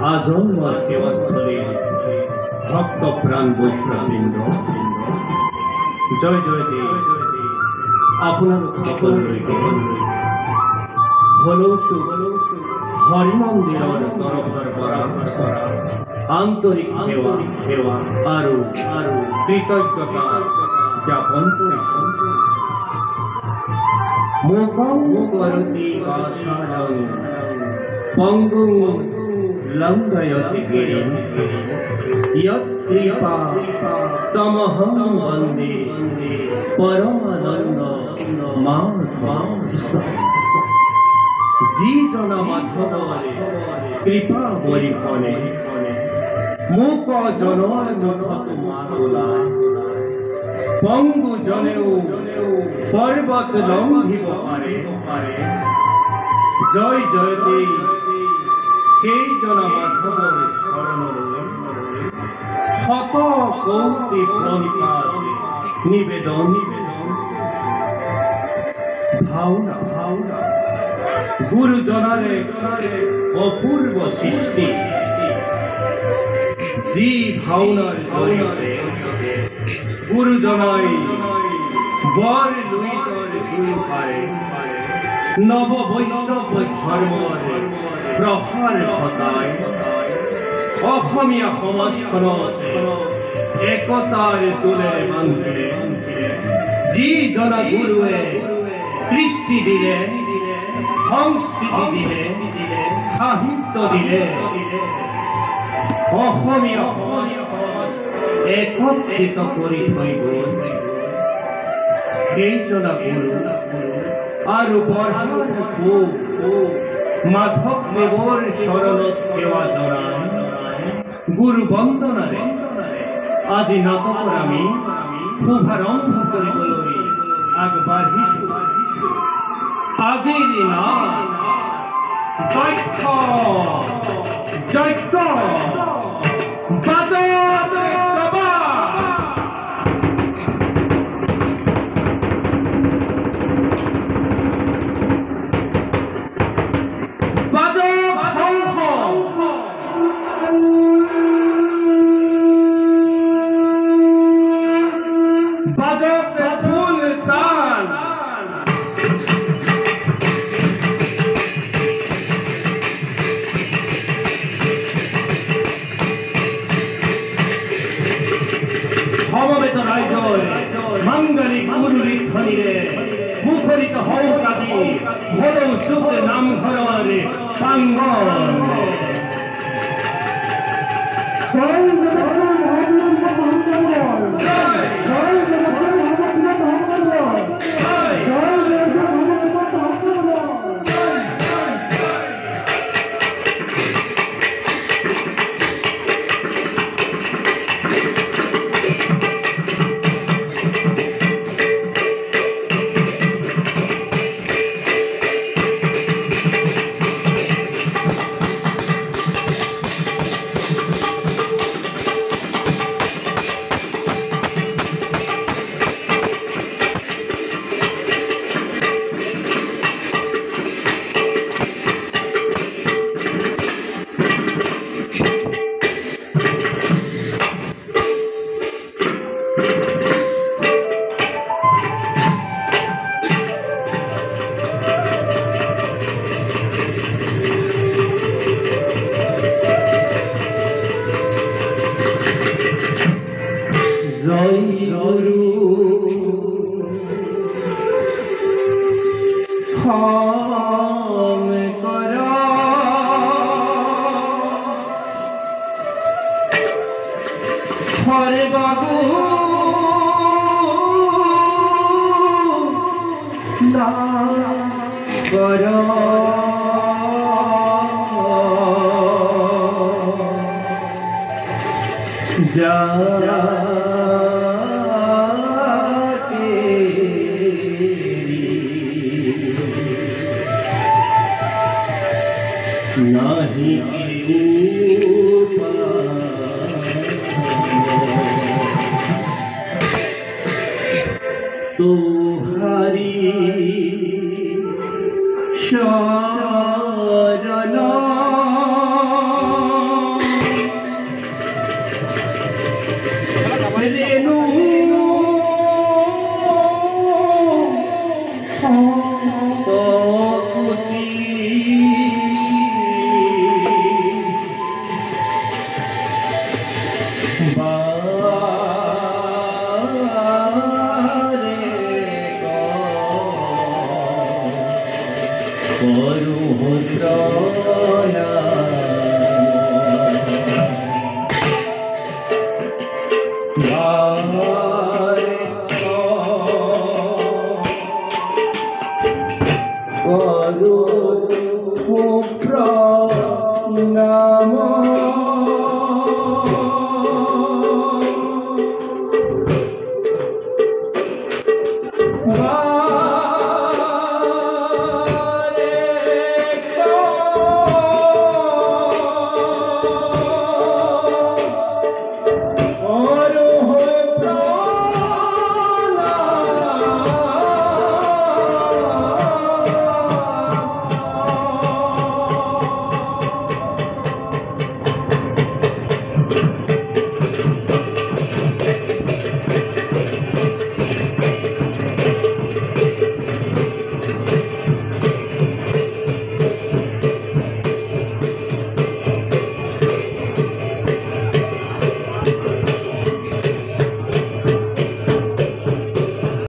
আজন্ম সেৱাস্থলী ভক্ত প্ৰাণ বৈষ্ণৱবৃন্দ জয় জয় দেৱ আপোনালোক সকলোলৈকে হলৌচু হৰিমন্দিৰৰ তৰফৰ পৰা আন্তৰিক সেৱা আৰু কৃতজ্ঞতা জ্ঞাপন কৰিছোঁ। মুখং কৰতি বাচালং পঙ্গুং লঙ্ঘয়তি গিৰিম ইয়ৎকৃপা তমহং বন্দে পৰমানন্দ মাধবম। যি জনা মাধৱৰে কৃপা বৰিখনে মোক জনৰ মুখত মাতোলা পঙ্গু জনেও পৰ্বত লংঘিব পাৰে। জয় জয় দেৱ সেই জনা মাধৱৰ শৰণলৈ শত কৌটি প্ৰণিপাত নিবেদন। ভাওনা গুৰুজনাৰে অপূৰ্ব সৃষ্টি। যি ভাওনাৰ জৰিয়তে গুৰুজনাই বৰ লুইতৰ গুৰুভাৰে নৱ বৈষ্ণৱ ধৰ্মৰ প্ৰসাৰ ঘটাই অসমীয়া সমাজখনত একতাৰ দোলেৰে বান্ধিলে। যি জনা গুৰুৱে কৃষ্টি দিলে, সংস্কৃতি দিলে, সাহিত্য দিলে, অসমীয়া সমাজখন একত্ৰিত কৰি থৈ গ'ল। সেইজনা গুৰু আৰু বৰহাট মাধৱদেৱৰ শৰণত সেৱা জনাই গুৰু বন্দনাৰে আজি নাটকৰ আমি শুভাৰম্ভ কৰিবলৈ আগবাঢ়িছোঁ। আজিৰ নাট দক্ষ যজ্ঞ বাজতে কবা। সমবেত ৰাইজৰ মাংগলিক উল্লিখনিৰে মুখৰিত হওক আজি হলৌচুক নামঘৰৰ প্ৰাংগণ। জয় গুৰু ক্ষম কৰ হৰে বাবু না কৰ যা नाही तुहारी शरण নাম